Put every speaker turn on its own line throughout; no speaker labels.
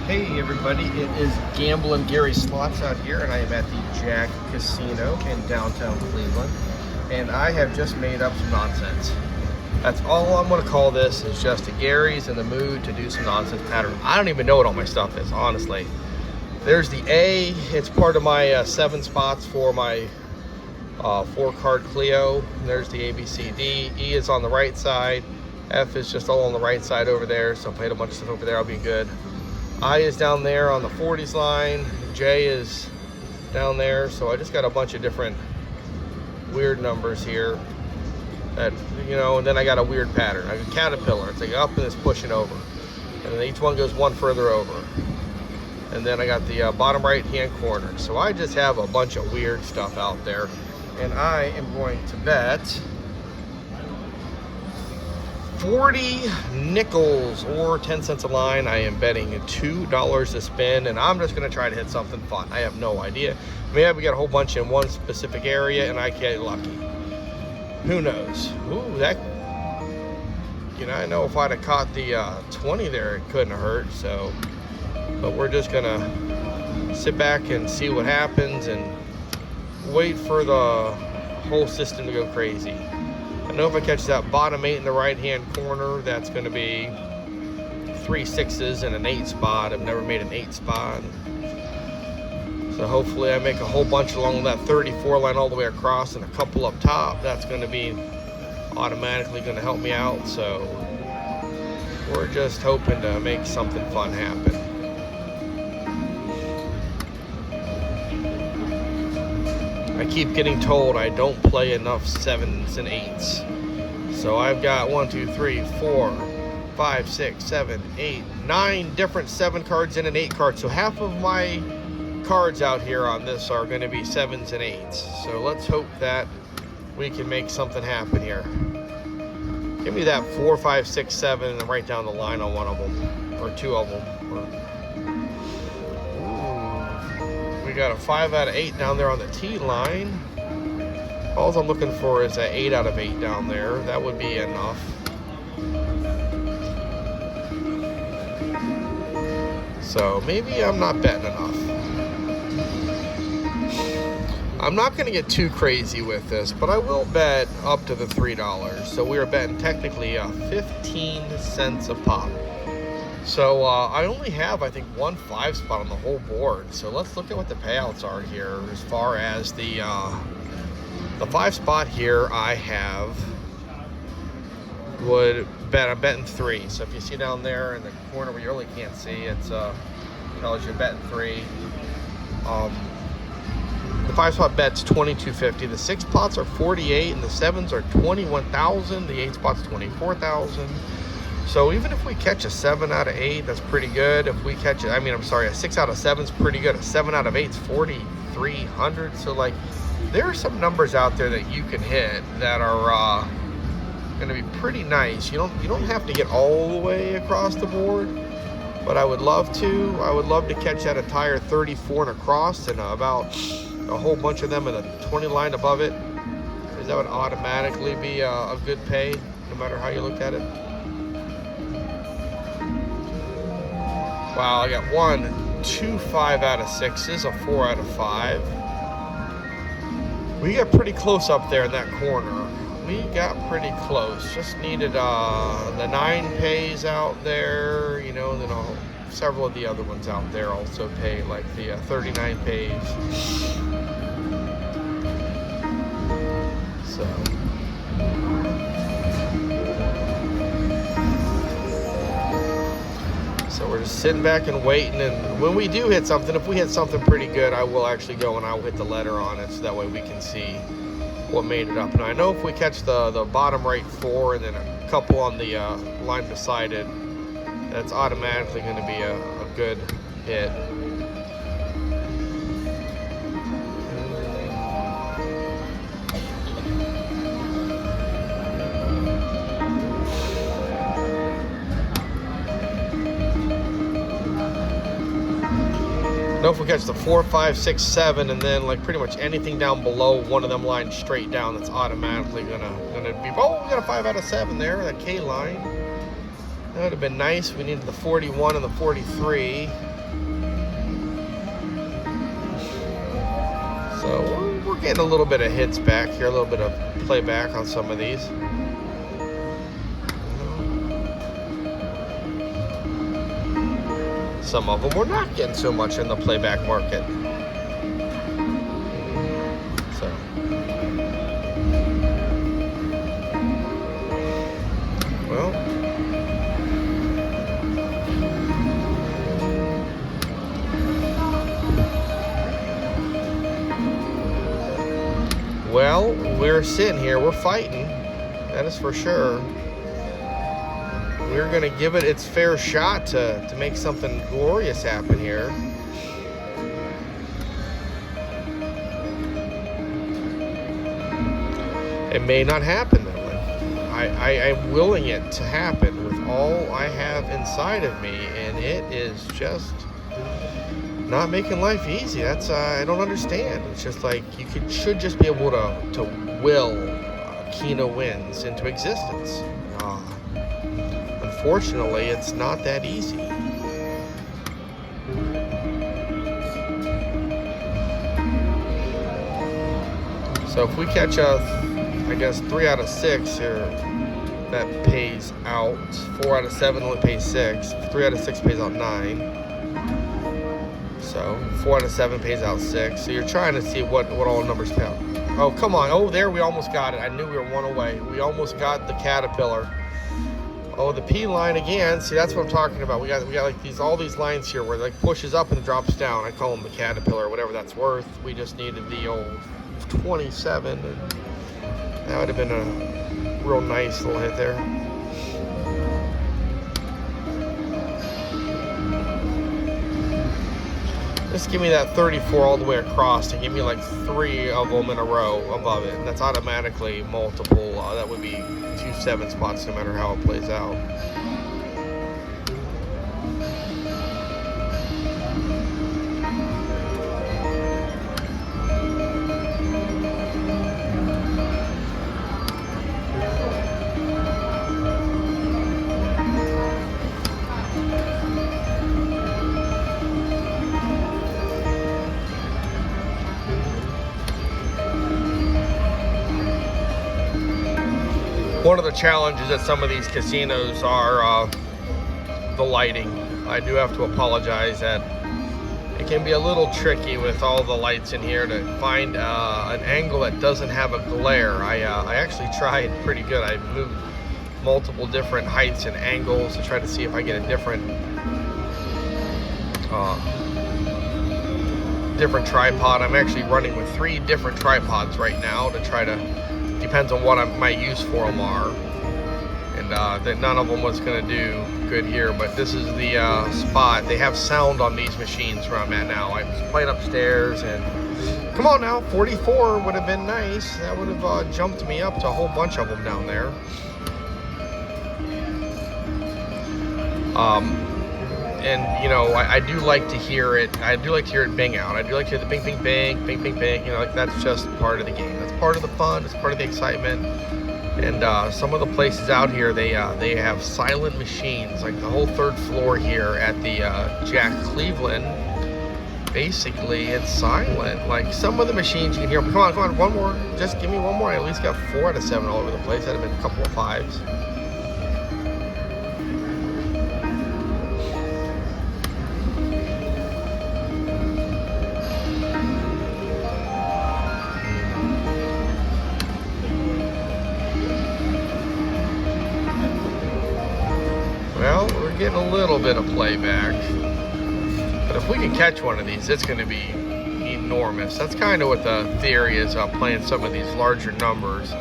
Hey everybody, it is Gamblin' Gary Slots out here, and I am at the Jack Casino in downtown Cleveland, and I have just made up some nonsense. That's all I'm going to call this, is just a Gary's in the mood to do some nonsense pattern. I don't even know what all my stuff is, honestly. There's the A, it's part of my 7 spots for my 4-card Clio. There's the A, B, C, D. E is on the right side. F is just all on the right side over there, so if I hit a bunch of stuff over there, I'll be good. I is down there on the 40s line. J is down there. So I just got a bunch of different weird numbers here that, and then I got a weird pattern. I got a caterpillar. It's like up and it's pushing over. And then each one goes one further over. And then I got the bottom right hand corner. So I just have a bunch of weird stuff out there. And I am going to bet 40 nickels or 10 cents a line. I am betting $2 a spin, and I'm just going to try to hit something fun. I have no idea. Maybe we got a whole bunch in one specific area and I get lucky. Who knows? Ooh, that, I know if I'd have caught the 20 there, it couldn't have hurt. So, but we're just going to sit back and see what happens and wait for the whole system to go crazy. I know if I catch that bottom 8 in the right hand corner, that's going to be 3 6s and an 8 spot. I've never made an 8 spot. So hopefully I make a whole bunch along that 34 line all the way across and a couple up top. That's going to be automatically going to help me out. So we're just hoping to make something fun happen. I keep getting told I don't play enough 7s and 8s. So I've got 1, 2, 3, 4, 5, 6, 7, 8, 9 different 7 cards and an 8 card. So half of my cards out here on this are going to be 7s and 8s. So let's hope that we can make something happen here. Give me that 4, 5, 6, 7 and then write down the line on one of them. Or 2 of them. We got a 5 out of 8 down there on the T line. All I'm looking for is an 8 out of 8 down there. That would be enough. So maybe I'm not betting enough. I'm not going to get too crazy with this, but I will bet up to the $3. So we are betting technically 15 cents a pop. So I only have, I think, 1 5 spot on the whole board. So let's look at what the payouts are here. As far as the 5 spot here, I have I'm betting 3. So if you see down there in the corner where you really can't see, it's tells you betting 3. The 5 spot bet's $22.50. The 6 spots are $48, and the 7s are $21,000. The 8 spot's $24,000. So even if we catch a 7 out of 8, that's pretty good. If we catch a 6 out of 7 is pretty good. A 7 out of 8 is 4,300. So like, there are some numbers out there that you can hit that are going to be pretty nice. You don't have to get all the way across the board, but I would love to. I would love to catch that entire 34 and across, and about a whole bunch of them in the 20 line above it, because that would automatically be a good pay, no matter how you look at it. Wow, I got 1, 2 5 out of 6s, a 4 out of 5. We got pretty close up there in that corner. We got pretty close. Just needed the 9 pays out there, and then several of the other ones out there also pay, like the 39 pays. So we're just sitting back and waiting, and when we do hit something, if we hit something pretty good, I will actually go and I'll hit the letter on it, so that way we can see what made it up. And I know if we catch the bottom right 4 and then a couple on the line beside it, that's automatically going to be a good hit. Know if we catch the 4, 5, 6, 7, and then like pretty much anything down below one of them lines straight down, that's automatically gonna be. Oh, we got a 5 out of 7 there, that K line. That would have been nice. We needed the 41 and the 43. So we're getting a little bit of hits back here, a little bit of playback on some of these. Some of them we're not getting so much in the playback market. So, well, we're sitting here, we're fighting, that is for sure. We're going to give it its fair shot to make something glorious happen here. It may not happen that way. I'm willing it to happen with all I have inside of me, and it is just not making life easy. That's I don't understand. It's just like you should just be able to will Keno wins into existence. Unfortunately, it's not that easy. So if we catch I guess 3 out of 6 here, that pays out. 4 out of 7 only pays 6. 3 out of 6 pays out 9. So 4 out of 7 pays out 6. So you're trying to see what all numbers count. Oh, come on. Oh, there, we almost got it. I knew we were one away. We almost got the caterpillar. Oh, the P line again. See, that's what I'm talking about. We got like all these lines here where it like pushes up and drops down. I call them the caterpillar, whatever that's worth. We just needed the old 27, and that would have been a real nice little hit there. Just give me that 34 all the way across and give me like 3 of them in a row above it. That's automatically multiple. That would be 2 7 spots no matter how it plays out. One of the challenges at some of these casinos are the lighting. I do have to apologize that it can be a little tricky with all the lights in here to find an angle that doesn't have a glare. I actually tried pretty good. I moved multiple different heights and angles to try to see if I get a different tripod. I'm actually running with 3 different tripods right now to try to, depends on what my use for them are, and that none of them was going to do good here, but this is the spot. They have sound on these machines where I'm at now. I was playing upstairs, and come on now, 44 would have been nice. That would have jumped me up to a whole bunch of them down there. And you know, I do like to hear it. I do like to hear it bang out. I do like to hear the bing, bing, bang, bing, bing, bang. You know, like that's just part of the game. That's part of the fun. It's part of the excitement. And some of the places out here, they have silent machines. Like the whole 3rd floor here at the Jack Cleveland, basically it's silent. Like some of the machines you can hear. Come on, one more. Just give me one more. I at least got 4 out of 7 all over the place. That'd have been a couple of 5s. Well, we're getting a little bit of playback, but if we can catch one of these, it's going to be enormous. That's kind of what the theory is about playing some of these larger numbers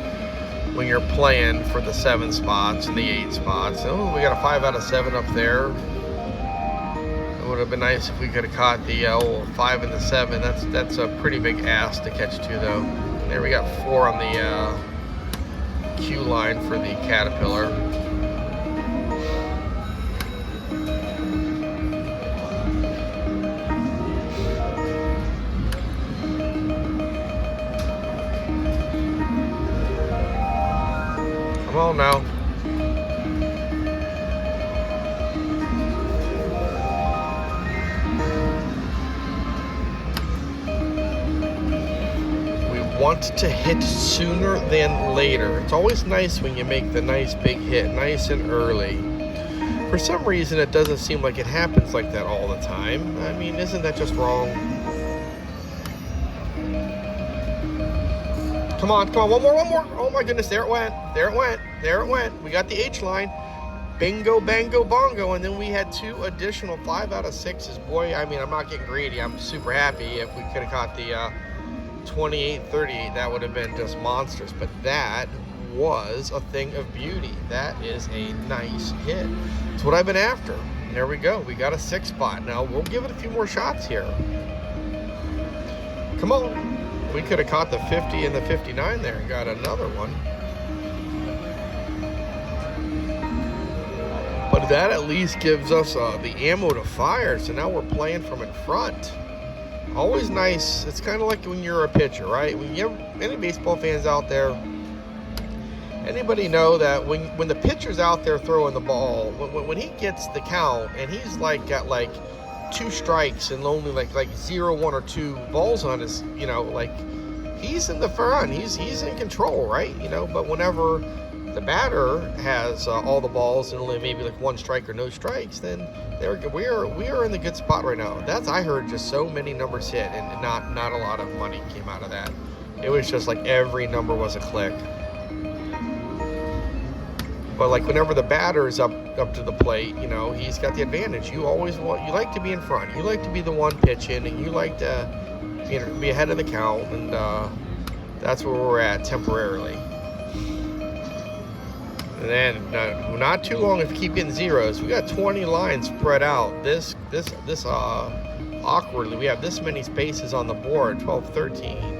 when you're playing for the 7 spots and the 8 spots. Oh, we got a 5 out of 7 up there. It would have been nice if we could have caught the 5 and the 7. That's a pretty big ass to catch too, though. There, we got 4 on the Q line for the caterpillar. Come on now. want to hit sooner than later. It's always nice when you make the nice big hit, nice and early. For some reason, it doesn't seem like it happens like that all the time. I mean, isn't that just wrong? Come on, one more. Oh my goodness, there it went. We got the H line. Bingo, bango, bongo. And then we had 2 additional 5 out of 6s. Boy, I mean, I'm not getting greedy. I'm super happy. If we could have caught the 28-38, that would have been just monsters. But that was a thing of beauty. That is a nice hit. It's what I've been after. There we go. We got a 6 spot. Now, we'll give it a few more shots here. Come on. We could have caught the 50 and the 59 there and got another one. But that at least gives us the ammo to fire. So now we're playing from in front. Always nice. It's kind of like when you're a pitcher, right? When you have any baseball fans out there, anybody know that when the pitcher's out there throwing the ball, when he gets the count and he's like got like 2 strikes and only like 0, 1, or 2 balls on his, you know, like he's in the front, he's in control, right? You know, but whenever the batter has all the balls and only maybe like 1 strike or no strikes, then we are in the good spot right now. I heard just so many numbers hit and not a lot of money came out of that. It was just like every number was a click. But like whenever the batter is up to the plate, you know, he's got the advantage. You like to be in front. You like to be the one pitching, and you like to, you know, be ahead of the count, and that's where we're at temporarily. And then not too long if you keep getting zeros. We got 20 lines spread out. This awkwardly, we have this many spaces on the board, 12, 13.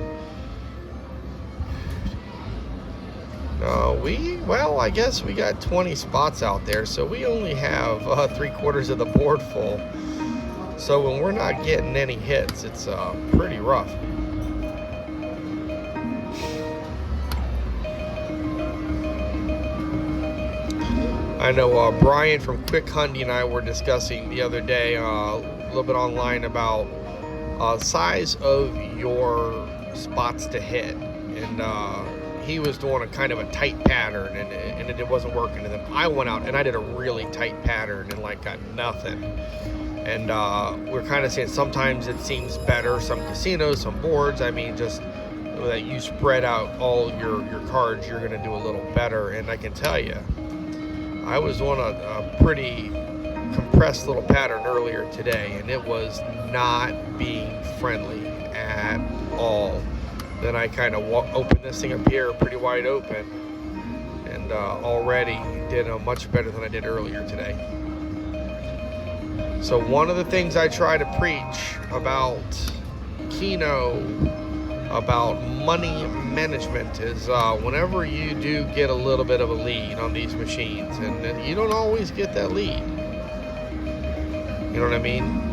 Well, I guess we got 20 spots out there, so we only have 3/4 of the board full. So when we're not getting any hits, it's pretty rough. I know Brian from Quick Hundy and I were discussing the other day a little bit online about size of your spots to hit, and he was doing a kind of a tight pattern, and it wasn't working. And then I went out and I did a really tight pattern and like got nothing. And we're kind of saying sometimes it seems better. Some casinos, some boards. I mean, just that you spread out all your cards, you're going to do a little better. And I can tell you, I was doing a pretty compressed little pattern earlier today, and it was not being friendly at all. Then I kind of opened this thing up here pretty wide open, and already did much better than I did earlier today. So one of the things I try to preach about Keno, about money management, is whenever you do get a little bit of a lead on these machines, and you don't always get that lead, you know what I mean?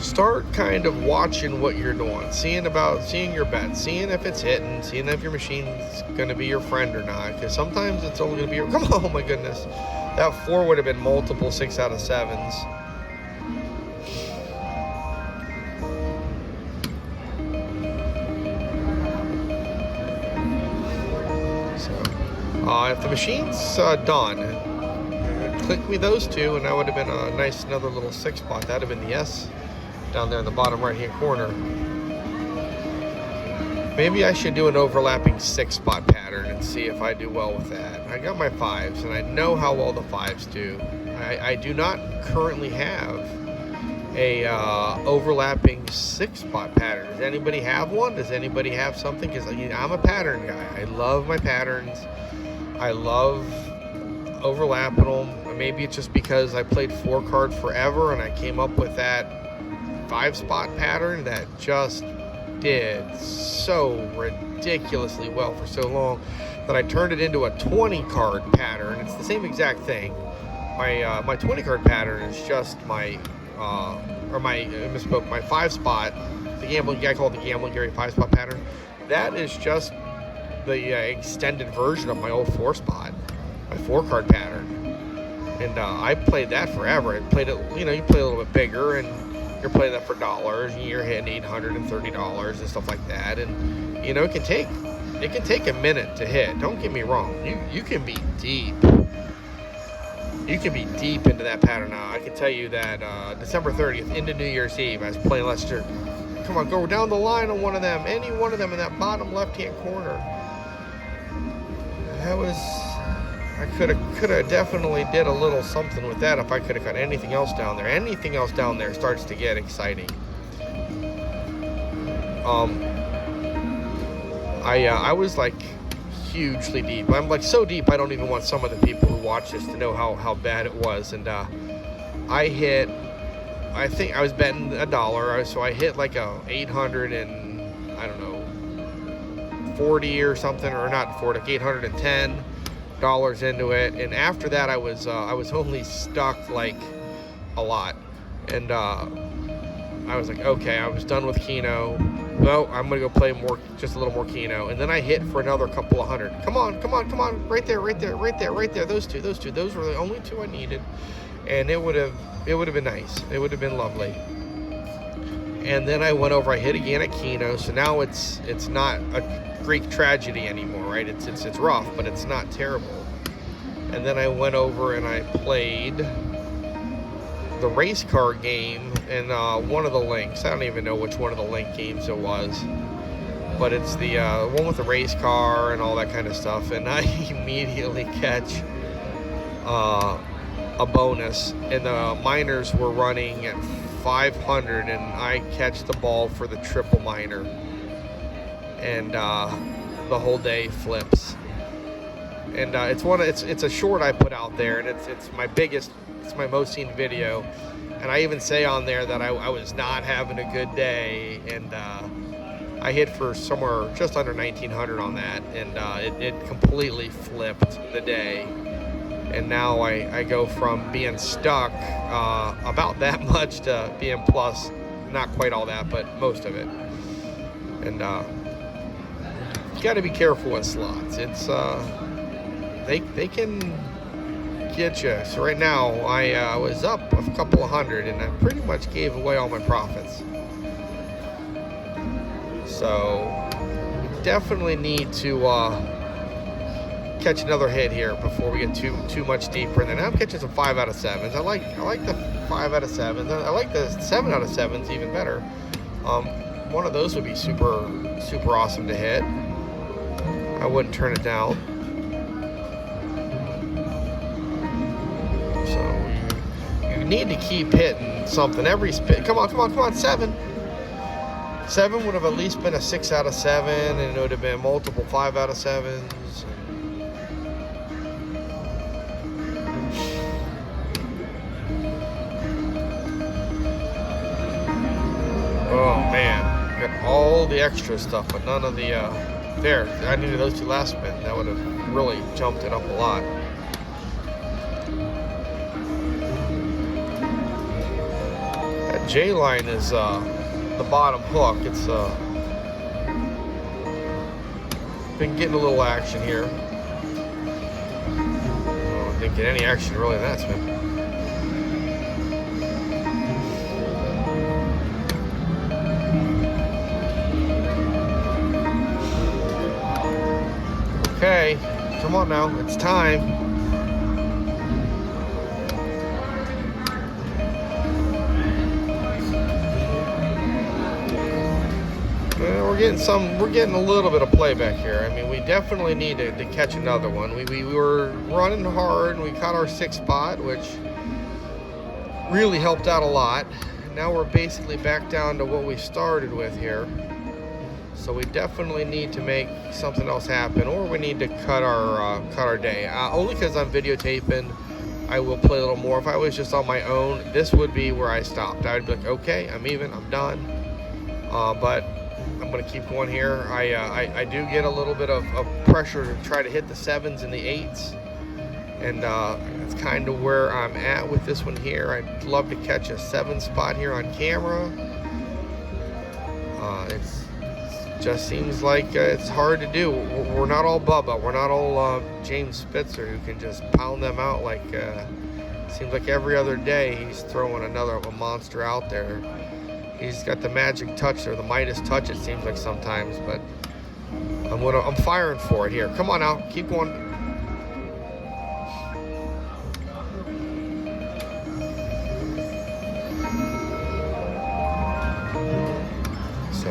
Start kind of watching what you're doing, seeing your bets, seeing if it's hitting, seeing if your machine's going to be your friend or not. Because sometimes it's only going to be your... Come on, oh my goodness. That 4 would have been multiple 6 out of 7s. So, if the machine's done, click me those 2, and that would have been a nice another little 6 spot. That would have been the S down there in the bottom right hand corner. Maybe I should do an overlapping 6 spot pattern and see if I do well with that. I got my 5s, and I know how well the 5s do. I do not currently have a overlapping 6 spot pattern. Does anybody have one? Does anybody have something? Because I'm a pattern guy. I love my patterns. I love overlapping them. Maybe it's just because I played 4 card forever and I came up with that 5 spot pattern that just did so ridiculously well for so long that I turned it into a 20 card pattern. It's the same exact thing. My 20 card pattern is just my 5 spot, the gambling, I call it the Gambling Gary 5 spot pattern. That is just the extended version of my old 4 spot, my 4 card pattern. And I played that forever. I played it, you know, you play a little bit bigger, and you're playing that for dollars, and you're hitting $830 and stuff like that. And you know, it can take a minute to hit. Don't get me wrong. You can be deep. You can be deep into that pattern. Now, I can tell you that December 30th into New Year's Eve, I was playing Lester. Come on, go down the line on one of them. Any one of them in that bottom left-hand corner. That was, I could have definitely did a little something with that if I could have got anything else down there. Anything else down there starts to get exciting. I was like hugely deep. I'm like so deep I don't even want some of the people who watch this to know how bad it was. And I think I was betting $1, so I hit like a 800 and I don't know 40 or something, or not 40, $810 into it. And after that I was only stuck like a lot, and I was like, okay, I was done with Keno. Well, I'm gonna go play more, just a little more Keno, and then I hit for another couple of hundred. Come on, right there, those two, those were the only two I needed, and it would have been nice. It would have been lovely. And then I went over, I hit again at Keno, so now it's not a Greek tragedy anymore, right? It's rough, but it's not terrible. And then I went over and I played the race car game and one of the links. I don't even know which one of the link games it was, but it's the one with the race car and all that kind of stuff. And I immediately catch a bonus, and the minors were running at 500, and I catch the ball for the triple minor, and the whole day flips. And it's a short I put out there, and it's my most seen video, and I even say on there that I was not having a good day, and I hit for somewhere just under 1900 on that, and it completely flipped the day. And now I go from being stuck about that much to being plus, not quite all that, but most of it. And you got to be careful with slots. It's they can get you. So right now I was up a couple of hundred, and I pretty much gave away all my profits. So we definitely need to catch another hit here before we get too much deeper. And then I'm catching some 5 out of 7s. I like the 5 out of 7s. I like the 7 out of 7s even better. One of those would be super awesome to hit. I wouldn't turn it down. So you need to keep hitting something every spin. Come on, 7. 7 would have at least been a 6 out of 7, and it would have been multiple 5 out of 7s. Oh man, got all the extra stuff, but none of the there. I needed those 2 last spin. That would have really jumped it up a lot. That J line is the bottom hook. It's been getting a little action here. Oh, didn't get any action really in that spin. Okay, come on now, it's time. We're getting a little bit of playback here. I mean, we definitely need to catch another one. We were running hard, and we caught our 6th spot, which really helped out a lot. Now we're basically back down to what we started with here. So we definitely need to make something else happen, or we need to cut our day. Only because I'm videotaping, I will play a little more. If I was just on my own, this would be where I stopped. I would be like, okay, I'm even, I'm done. But I'm going to keep going here. I do get a little bit of pressure to try to hit the 7s and the 8s, and that's kind of where I'm at with this one here. I'd love to catch a 7 spot here on camera. It just seems like it's hard to do. We're not all Bubba. We're not all James Spitzer, who can just pound them out like Seems like every other day he's throwing a monster out there. He's got the magic touch or the Midas touch, it seems like sometimes, but I'm firing for it here. Come on now, keep going. So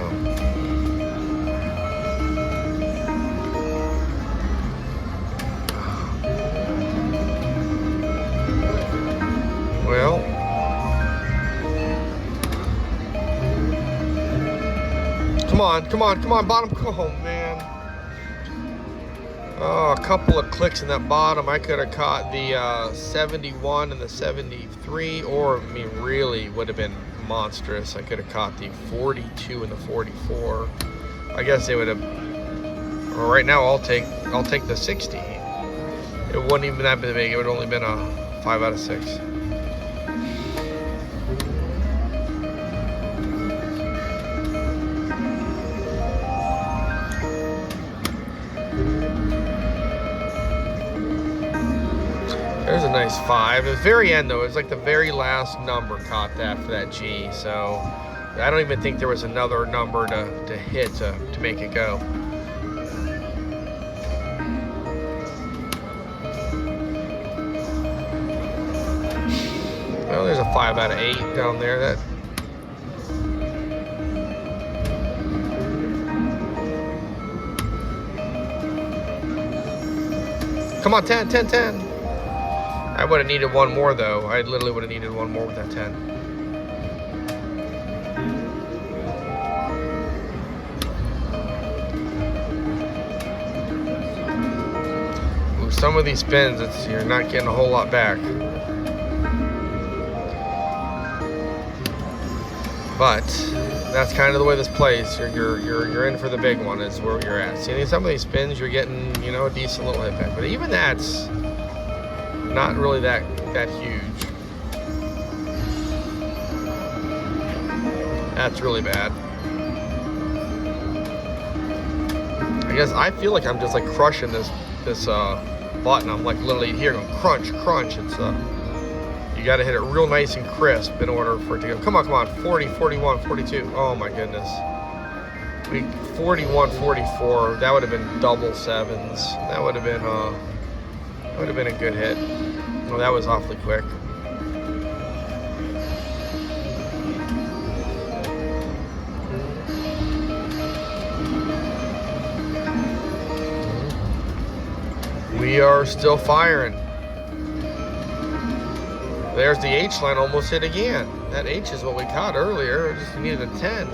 well, come on, bottom. Oh man. Oh, a couple of clicks in that bottom. I could have caught the 71 and the 73, or I mean, really would have been monstrous. I could have caught the 42 and the 44. I guess they would have. Well, right now, I'll take the 60. It wouldn't even that big. It would have only been a 5 out of 6. There's a nice 5. At the very end, though, it was like the very last number caught that for that G. So I don't even think there was another number to hit to make it go. Well, there's a 5 out of 8 down there. That. Come on, 10, 10, 10. I would have needed one more, though. I literally would have needed one more with that 10. Ooh, some of these spins, you're not getting a whole lot back. But that's kind of the way this plays. You're in for the big one is where you're at. See, some of these spins, you're getting, you know, a decent little hit back. But even that's not really that huge. That's really bad. I guess I feel like I'm just like crushing this button. I'm like literally here going crunch, crunch. It's you got to hit it real nice and crisp in order for it to go. Come on, 40, 41, 42. Oh my goodness. 41, 44. That would have been double 7s. That would have been a good hit. Well, that was awfully quick. We are still firing. There's the H line almost hit again. That H is what we caught earlier. Just needed a 10.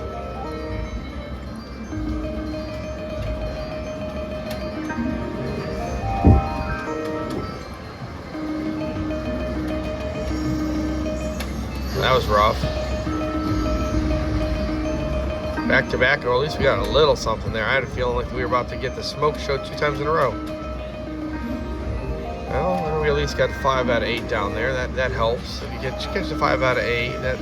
That was rough. Back to back, or at least we got a little something there. I had a feeling like we were about to get the smoke show 2 times in a row. Well, we at least got 5 out of 8 down there. That helps. If you catch the 5 out of 8, that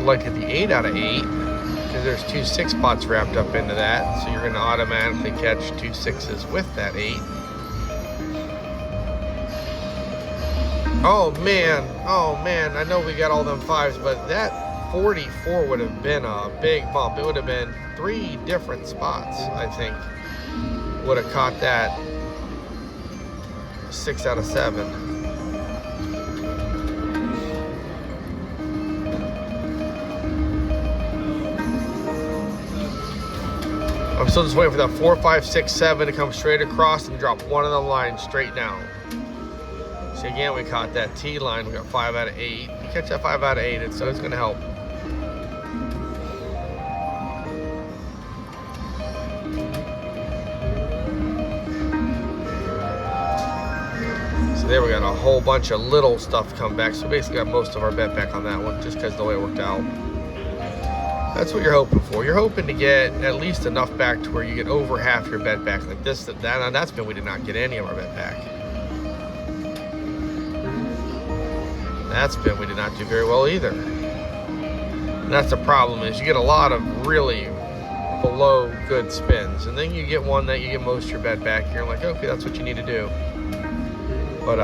like at the 8 out of 8, because there's 2 6 spots wrapped up into that, so you're going to automatically catch 2 6s with that 8. Oh man, I know we got all them 5s, but that 44 would have been a big bump. It would have been 3 different spots, I think, would have caught that 6 out of 7. I'm still just waiting for that 4, 5, 6, 7 to come straight across and drop one of the lines straight down. So again, we caught that T line. We got 5 out of 8. You catch that 5 out of 8, so it's going to help. So there we got a whole bunch of little stuff come back. So basically got most of our bet back on that one just because of the way it worked out. That's what you're hoping for. You're hoping to get at least enough back to where you get over half your bet back. Like this, that's been we did not get any of our bet back. That spin we did not do very well either. And that's the problem is you get a lot of really below good spins. And then you get one that you get most of your bet back. You're like, okay, that's what you need to do. But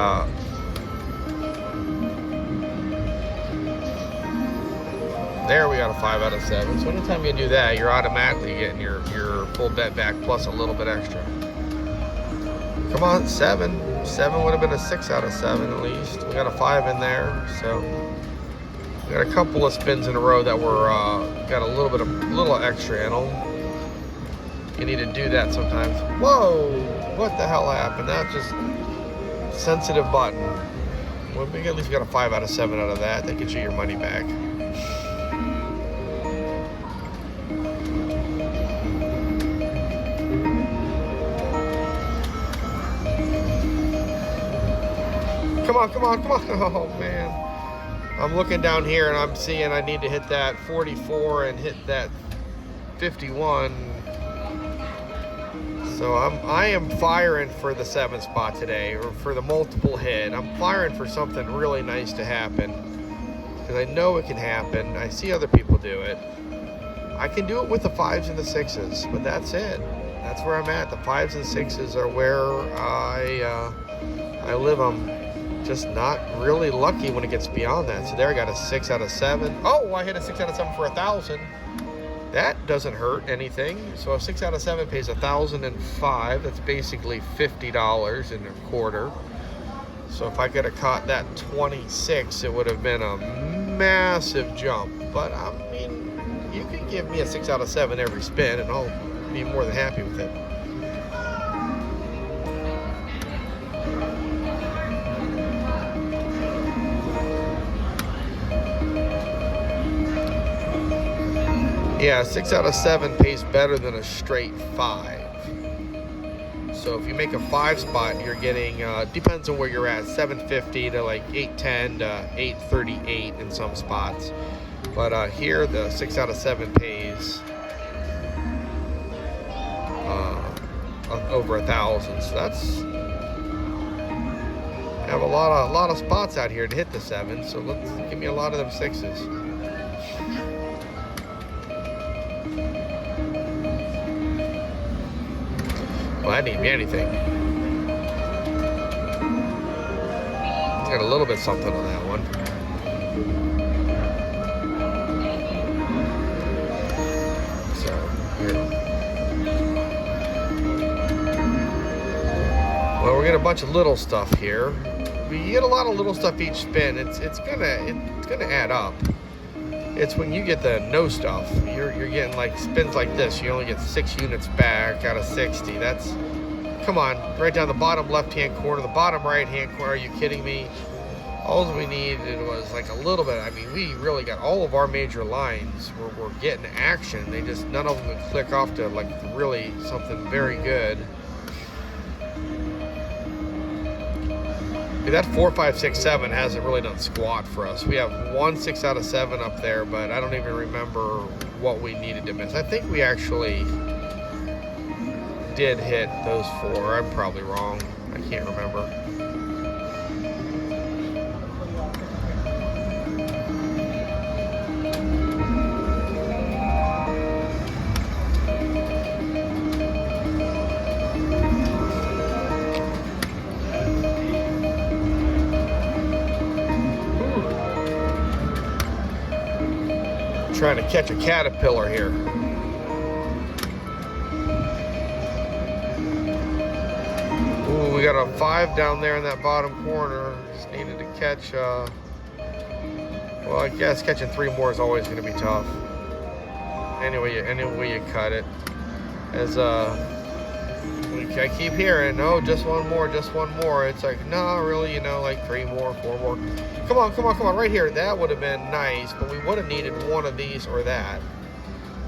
there we got a 5 out of 7. So anytime you do that, you're automatically getting your full bet back plus a little bit extra. Come on, 7. 7 would have been a 6 out of 7 at least. We got a 5 in there, so we got a couple of spins in a row that were got a little extra in them. You need to do that sometimes. Whoa! What the hell happened? That's just sensitive button. Well, we at least got a 5 out of 7 out of that. That gets you your money back. Come on, come on, come on. Oh, man. I'm looking down here and I'm seeing I need to hit that 44 and hit that 51. So I am firing for the 7 spot today, or for the multiple hit. I'm firing for something really nice to happen, because I know it can happen. I see other people do it. I can do it with the 5s and the 6s, but that's it. That's where I'm at. The 5s and 6s are where I live. I'm just not really lucky when it gets beyond that. So there I got a 6 out of 7. Oh, I hit a 6 out of 7 for 1,000. That doesn't hurt anything. So a 6 out of 7 pays 1,005. That's basically $50 and a quarter. So if I could have caught that 26, it would have been a massive jump. But I mean, you can give me a 6 out of 7 every spin and I'll be more than happy with it. Yeah, 6 out of 7 pays better than a straight 5. So if you make a 5 spot, you're getting, depends on where you're at, 750 to like 810 to 838 in some spots. But here, the 6 out of 7 pays over 1,000. So that's, I have a lot of spots out here to hit the 7. So let's give me a lot of them 6s. Well, that didn't be anything. Got a little bit something on that one. So, here. Well, we're getting a bunch of little stuff here. We get a lot of little stuff each spin. It's gonna add up. It's when you get the no stuff, you're getting like spins like this. You only get 6 units back out of 60. That's, come on, right down the bottom left-hand corner, the bottom right-hand corner. Are you kidding me? All we needed was like a little bit. I mean, we really got all of our major lines. We're getting action. They just, none of them would click off to like really something very good. That 4, 5, 6, 7 hasn't really done squat for us. We have 1 6 out of 7 up there, but I don't even remember what we needed to miss. I think we actually did hit those 4. I'm probably wrong. I can't remember. Trying to catch a caterpillar here. Ooh, we got a 5 down there in that bottom corner. Just needed to catch, well, I guess catching 3 more is always going to be tough. Anyway you cut it. As I keep hearing, oh, just one more, just one more. It's like, no, really, you know, like 3 more, 4 more. Come on, come on, come on, right here. That would have been nice, but we would have needed one of these or that.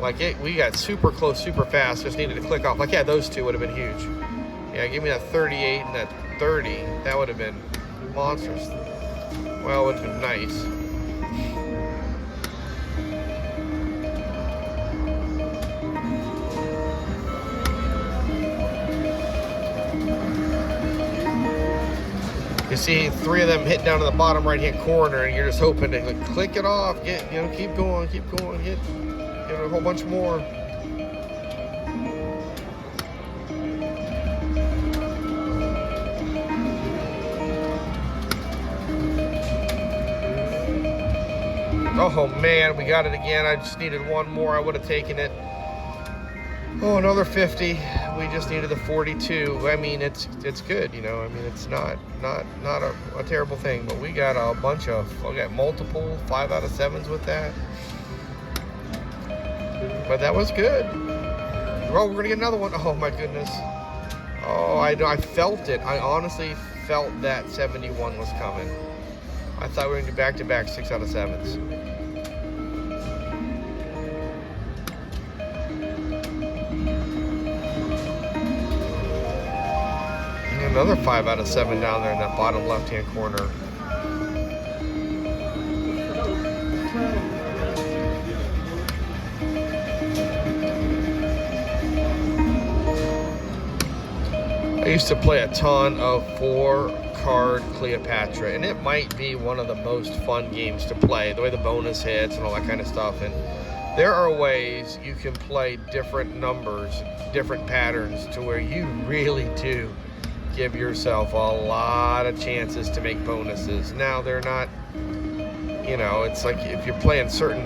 Like, we got super close, super fast, just needed to click off. Like, yeah, those 2 would have been huge. Yeah, give me that 38 and that 30. That would have been monstrous. Well, it would have been nice. You see 3 of them hit down to the bottom right-hand corner, and you're just hoping to like, click it off, keep going, get a whole bunch more. Oh man, we got it again. I just needed one more. I would have taken it. Oh, another 50. We just needed the 42. I mean, it's good, you know. I mean, it's not a terrible thing, but we got a bunch of, we got multiple 5 out of 7s with that. But that was good. Oh, we're gonna get another one. Oh my goodness. Oh, I felt it. I honestly felt that 71 was coming. I thought we were gonna do back-to-back 6 out of 7s. Another 5 out of 7 down there in that bottom left-hand corner. I used to play a ton of 4-card Cleopatra, and it might be one of the most fun games to play, the way the bonus hits and all that kind of stuff. And there are ways you can play different numbers, different patterns, to where you really do give yourself a lot of chances to make bonuses. Now, they're not, you know, it's like if you're playing certain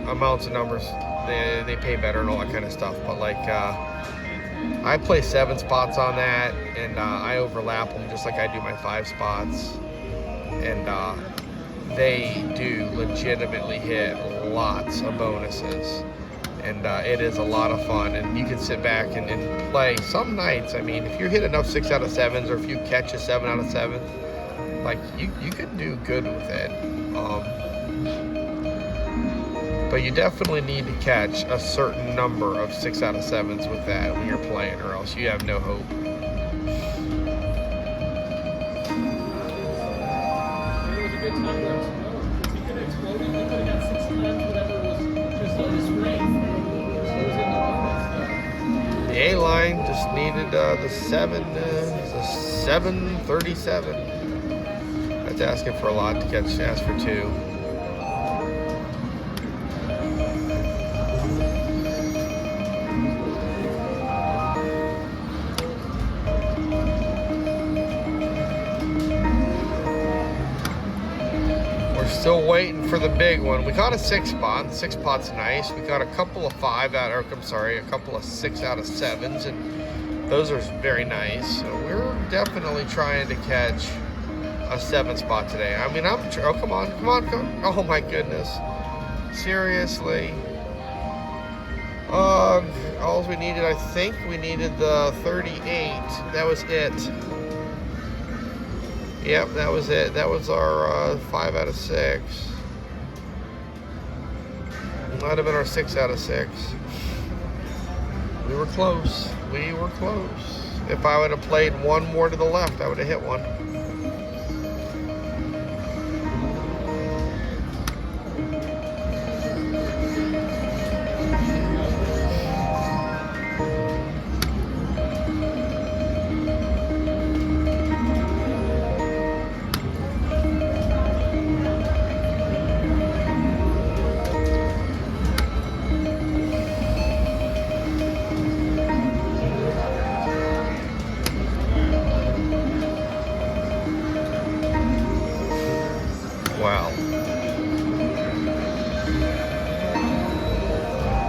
amounts of numbers, they pay better and all that kind of stuff. But like, I play 7 spots on that, and I overlap them just like I do my 5 spots. And they do legitimately hit lots of bonuses. And it is a lot of fun, and you can sit back and play. Some nights, I mean, if you hit enough 6 out of 7s, or if you catch a 7 out of 7, like you can do good with it. But you definitely need to catch a certain number of 6 out of 7s with that when you're playing, or else you have no hope.
It was a good time where he could have exploded. He could have got 6 times whatever was just on the screen.
The A line just needed the 737. That's asking for a lot to catch. Ask for 2. Still waiting for the big one. We caught a 6 spot. The 6 spot's nice. We got a couple of 6 out of 7s, and those are very nice. So we're definitely trying to catch a 7 spot today. I mean, oh, come on. Oh my goodness. Seriously. All we needed, I think we needed the 38. That was it. Yep, that was it. That was our 5 out of 6. Might have been our 6 out of 6. We were close. If I would have played one more to the left, I would have hit one. Wow.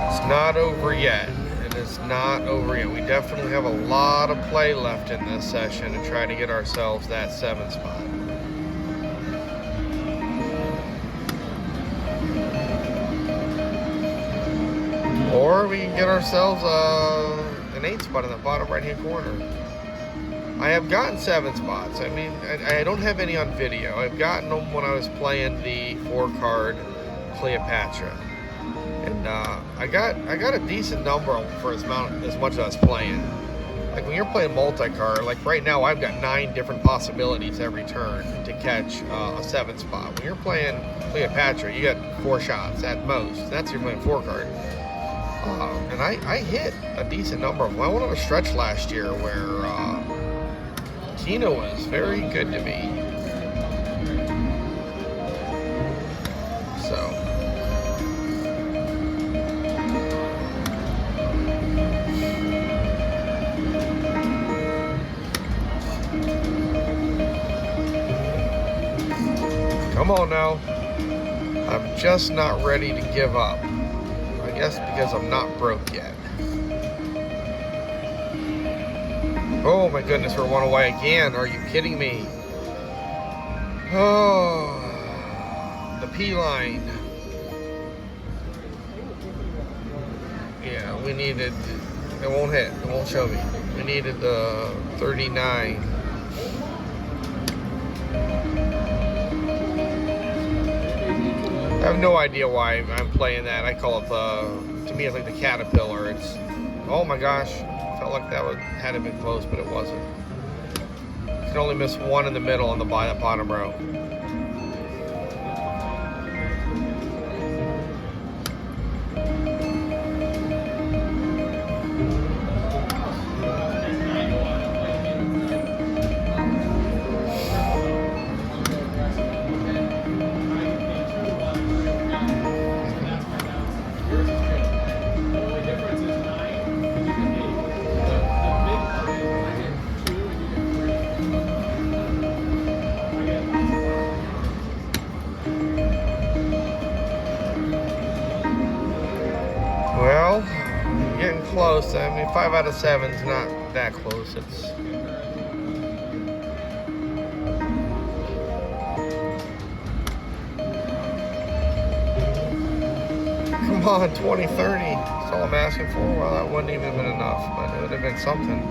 It's not over yet. It is not over yet. We definitely have a lot of play left in this session to try to get ourselves that 7 spot. Or we can get ourselves an 8 spot in the bottom right-hand corner. I have gotten 7 spots. I mean, I don't have any on video. I've gotten them when I was playing the 4-card Cleopatra, and I got a decent number for as much as I was playing. Like when you're playing multi-card, like right now, I've got 9 different possibilities every turn to catch a 7 spot. When you're playing Cleopatra, you got 4 shots at most. That's your playing 4-card. And I hit a decent number of them. I went on a stretch last year where Keno was very good to me. So. Come on now. I I'm just not ready to give up. I guess because I'm not broke yet. Oh my goodness, we're one away again. Are you kidding me? Oh, the P line. Yeah, we needed, it won't hit, it won't show me. We needed the 39. I have no idea why I'm playing that. I call it to me it's like the caterpillar. It's, oh my gosh, felt like that had to been close, but it wasn't. You can only miss one in the middle on the bottom row. Well, getting close. I mean, 5 out of 7 is not that close. It's come on, 20, 30. That's all I'm asking for. Well, that wouldn't even have been enough, but it would have been something.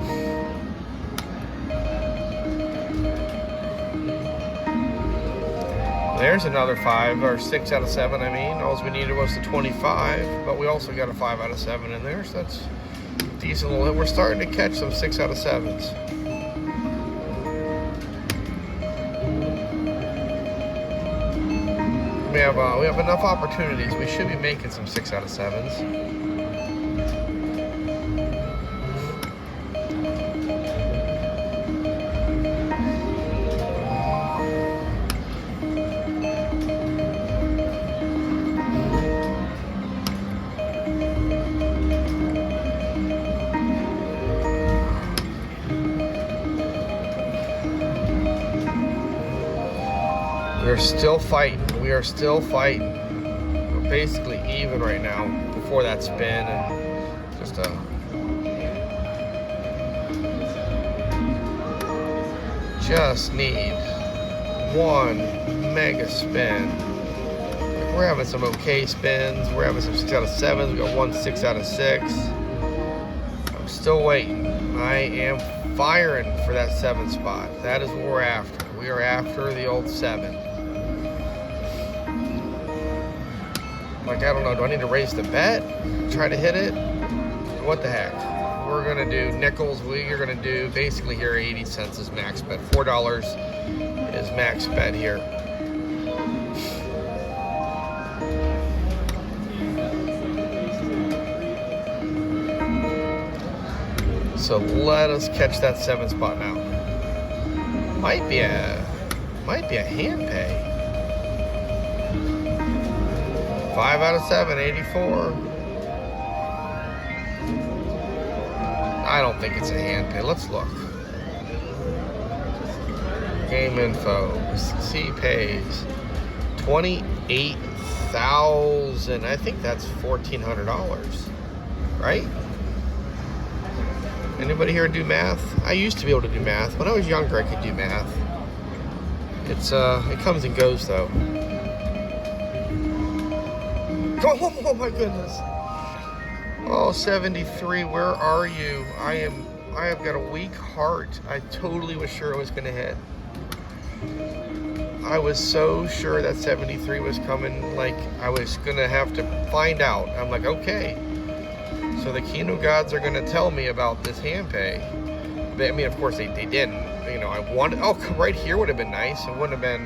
There's another 5 or 6 out of 7. I mean, all we needed was the 25, but we also got a 5 out of 7 in there, so that's decent little hit. We're starting to catch some 6 out of 7s. We have enough opportunities. We should be making some 6 out of 7s. We're still fighting. We are still fighting. We're basically even right now before that spin and just need one mega spin. We're having some okay spins. We're having some 6 out of 7s. We got one 6 out of 6. I'm still waiting. I am firing for that 7 spot. That is what we're after. We are after the old 7. Like, I don't know, do I need to raise the bet? Try to hit it? What the heck? We're gonna do nickels. We are gonna do basically here 80 cents is max bet. $4 is max bet here. So let us catch that 7 spot now. Might be a hand pay. 5 out of 7, 84. I don't think it's a hand pay. Let's look. Game info. C pays 28,000. I think that's $1,400, right? Anybody here do math? I used to be able to do math. When I was younger, I could do math. It comes and goes though. Oh my goodness. Oh, 73, where are you? I have got a weak heart. I totally was sure it was gonna hit. I was so sure that 73 was coming, like I was gonna have to find out. I'm like, okay. So the Keno gods are gonna tell me about this hand pay. But, I mean, of course they didn't. You know, I wanted, oh, right here would have been nice. It would have been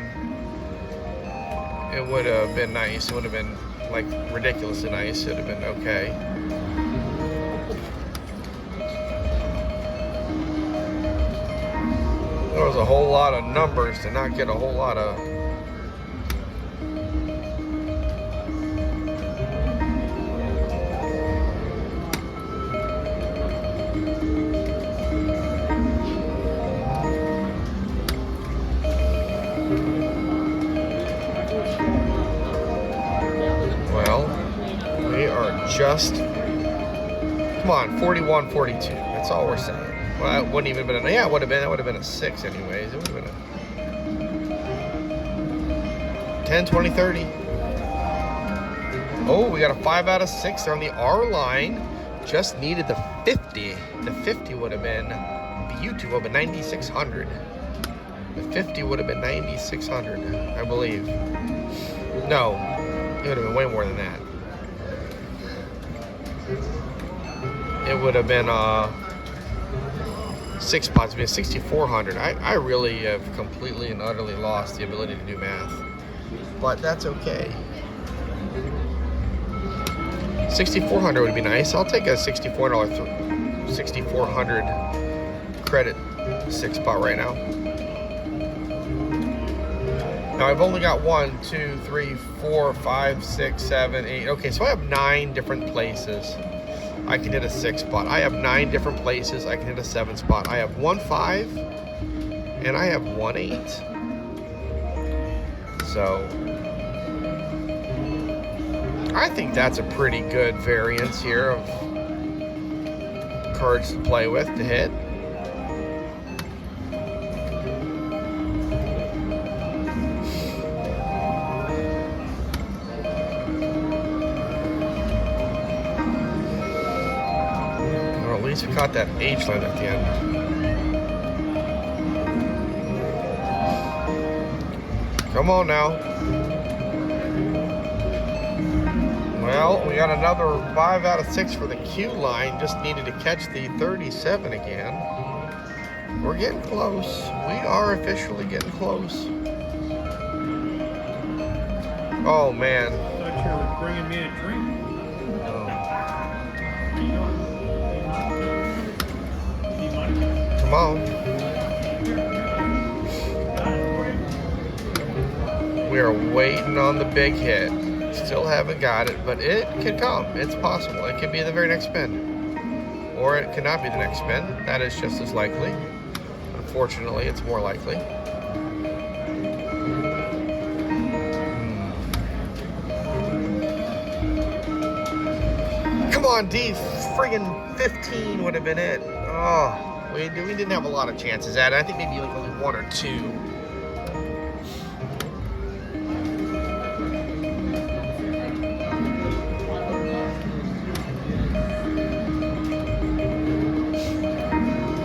nice. It would have been like ridiculously nice. It would have been okay. There was a whole lot of numbers to not get a whole lot of. just, come on, 41, 42. That's all we're saying. Well, that wouldn't even been, yeah, it would have been a 6 anyways. It would have been a 10, 20, 30. Oh, we got a 5 out of 6 on the R line. Just needed the 50. The 50 would have been beautiful, but 9,600. The 50 would have been 9,600, I believe. No, it would have been way more than that. It would have been 6 spots, it'd be 6,400. I really have completely and utterly lost the ability to do math, but that's okay. 6,400 would be nice. I'll take a $6,400 credit 6 spot right now. Now I've only got 1, 2, 3, 4, 5, 6, 7, 8. Okay, so I have 9 different places I can hit a 6 spot. I have 9 different places I can hit a 7 spot. I have 1 5 and I have 1 8. So I think that's a pretty good variance here of cards to play with, to hit. Well, at least we caught that H line at the end. Come on now. Well, we got another 5 out of 6 for the Q line. Just needed to catch the 37 again. We're getting close. We are officially getting close. Oh, man.
I thought you were bringing me a drink.
Come on. We are waiting on the big hit. Still haven't got it, but it can come. It's possible. It could be the very next spin. Or it cannot be the next spin. That is just as likely. Unfortunately, it's more likely. Come on, D. Friggin' 15 would have been it. Oh, we didn't have a lot of chances at it. I think maybe like only 1 or 2.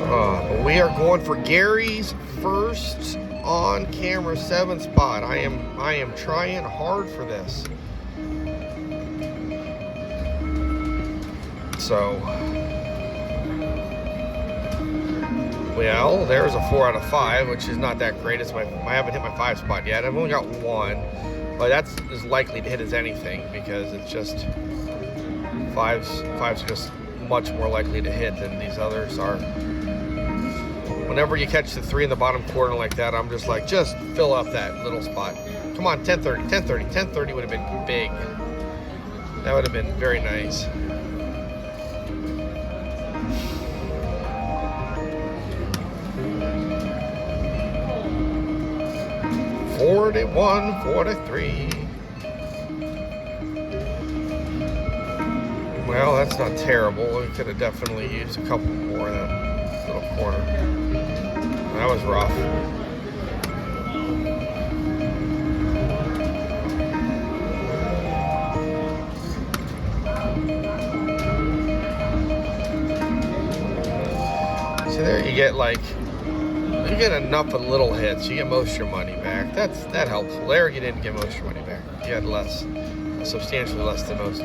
But we are going for Gary's first on camera 7 spot. I am trying hard for this. So, well, there's a 4 out of 5, which is not that great. I haven't hit my 5 spot yet. I've only got 1, but that's as likely to hit as anything because it's just five's just much more likely to hit than these others are. Whenever you catch the 3 in the bottom corner like that, I'm just like, just fill up that little spot. Come on, 1030, 1030, 1030 would have been big. That would have been very nice. $41, 43. Well, that's not terrible. We could have definitely used a couple more in that little corner. That was rough. So there you get you get enough of little hits, you get most of your money back. That helps. There you didn't get most of your money back. You had less, substantially less than most.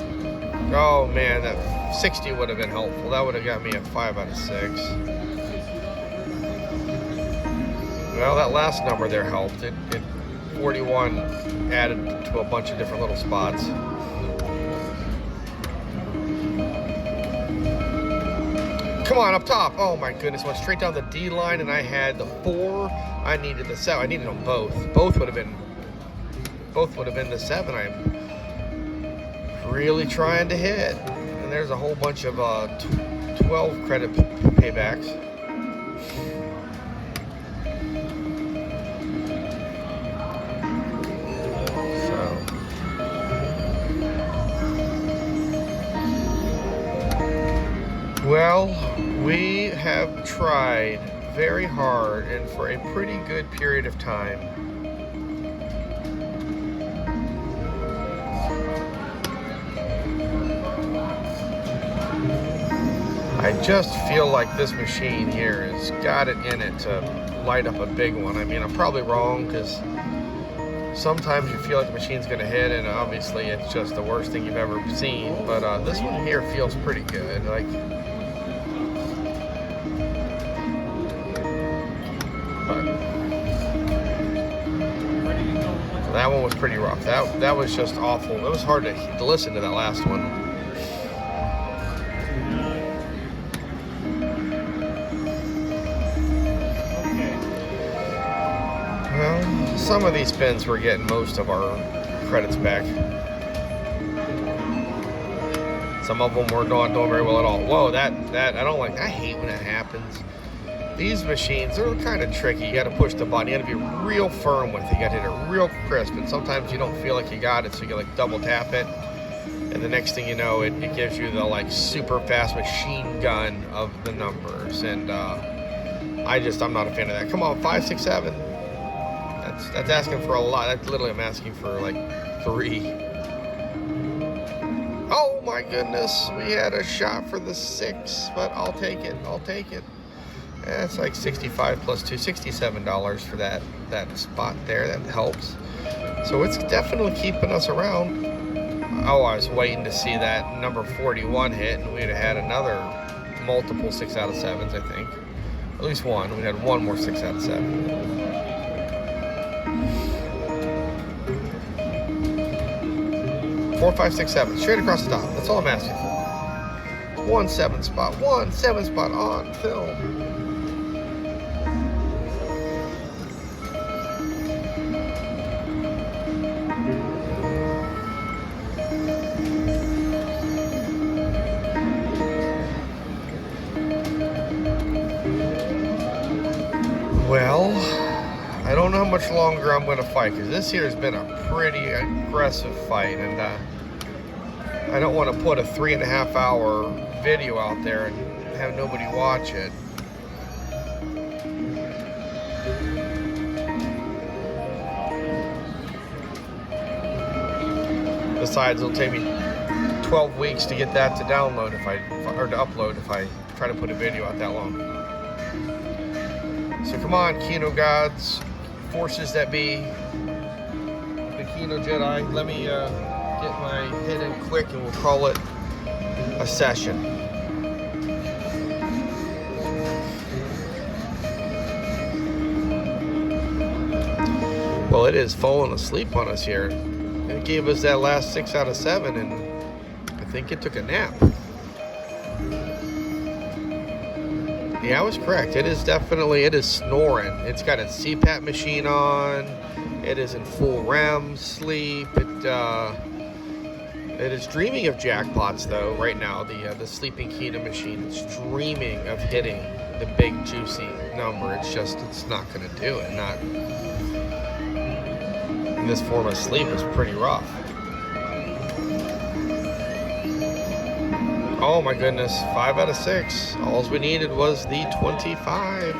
Oh man, that 60 would have been helpful. That would have got me a 5 out of 6. Well, that last number there helped. It 41 added to a bunch of different little spots. Come on, up top. Oh my goodness, went straight down the D line and I had the 4. I needed the 7. I needed them both. Both would have been the 7. I'm really trying to hit. And there's a whole bunch of 12 credit paybacks. Well, we have tried very hard and for a pretty good period of time. I just feel like this machine here has got it in it to light up a big one. I mean, I'm probably wrong because sometimes you feel like the machine's going to hit, and obviously it's just the worst thing you've ever seen. But this one here feels pretty good. Like, but that one was pretty rough. That was just awful. It was hard to listen to that last one. Some of these spins we're getting most of our credits back. Some of them we're not doing very well at all. Whoa, that I don't like. I hate when that happens. These machines, they're kind of tricky. You got to push the button. You got to be real firm with it. You got to hit it real crisp. And sometimes you don't feel like you got it, so you like double tap it. And the next thing you know, it gives you the like super fast machine gun of the numbers. And I'm not a fan of that. Come on, 5, 6, 7. That's asking for a lot. That's literally, I'm asking for like 3. Oh my goodness, we had a shot for the 6, but I'll take it. That's like 65 plus 2, $67 for that spot there. That helps. So it's definitely keeping us around. Oh, I was waiting to see that number 41 hit, and we'd have had another multiple 6 out of 7s, I think. At least one. We had one more 6 out of 7. 4, 5, 6, 7. Straight across the top. That's all I'm asking for. 1 7 spot. 1 7 spot on film. Well, I don't know how much longer I'm going to fight, because this here has been a pretty aggressive fight, and I don't want to put a 3.5 hour video out there and have nobody watch it. Besides, it'll take me 12 weeks to get that to download or to upload if I try to put a video out that long. So come on, Keno gods, forces that be, the Keno Jedi. Let me get my hit in quick, and we'll call it a session. Well, it is falling asleep on us here. It gave us that last 6 out of 7, and I think it took a nap. Yeah, I was correct. It is snoring. It's got a CPAP machine on. It is in full REM sleep. It is dreaming of jackpots, though, right now. The sleeping Keno machine is dreaming of hitting the big, juicy number. It's not going to do it. Not in this form of sleep is pretty rough. Oh my goodness, 5 out of 6. All we needed was the 25.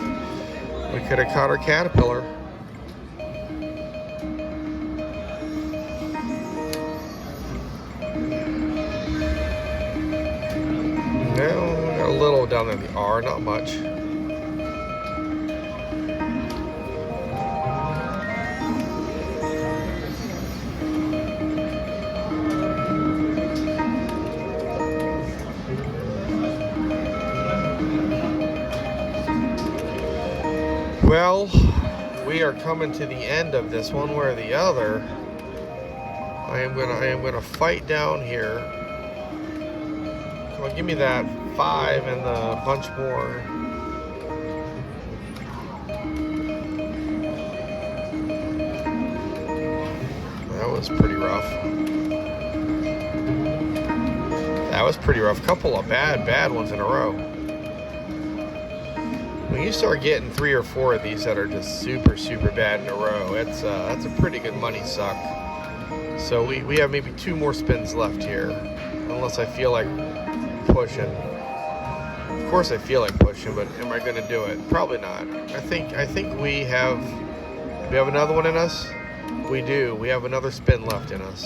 We could have caught our caterpillar. No, got a little down there in the R, not much. Well, we are coming to the end of this one way or the other. I am gonna fight down here. Come on, give me that 5 and the bunch more. That was pretty rough. Couple of bad ones in a row. When you start getting 3 or 4 of these that are just super bad in a row, that's a pretty good money suck. So we have maybe 2 more spins left here, unless I feel like pushing. course I feel like pushing, but am I going to do it? Probably not. I think we have another one in us. We do. We have another spin left in us.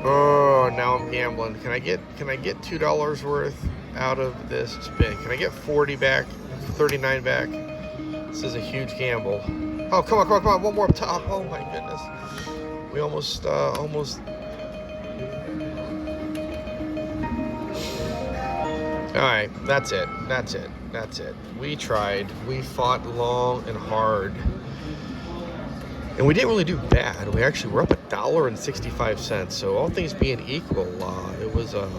Oh, now I'm gambling. Can I get $2 worth out of this spin? Can I get 40 back? 39 back? This is a huge gamble. Oh, come on. One more up top. Oh my goodness. We almost all right, that's it. We tried. We fought long and hard. And we didn't really do bad. We actually were up $1.65. So all things being equal, it was a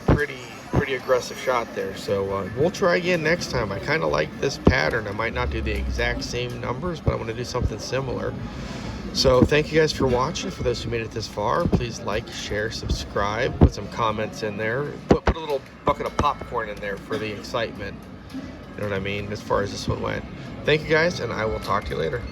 pretty aggressive shot there. So we'll try again next time. I kind of like this pattern. I might not do the exact same numbers, but I'm going to do something similar. So thank you guys for watching. For those who made it this far, please like, share, subscribe, put some comments in there. Put a little bucket of popcorn in there for the excitement. You know what I mean, as far as this one went. Thank you guys, and I will talk to you later.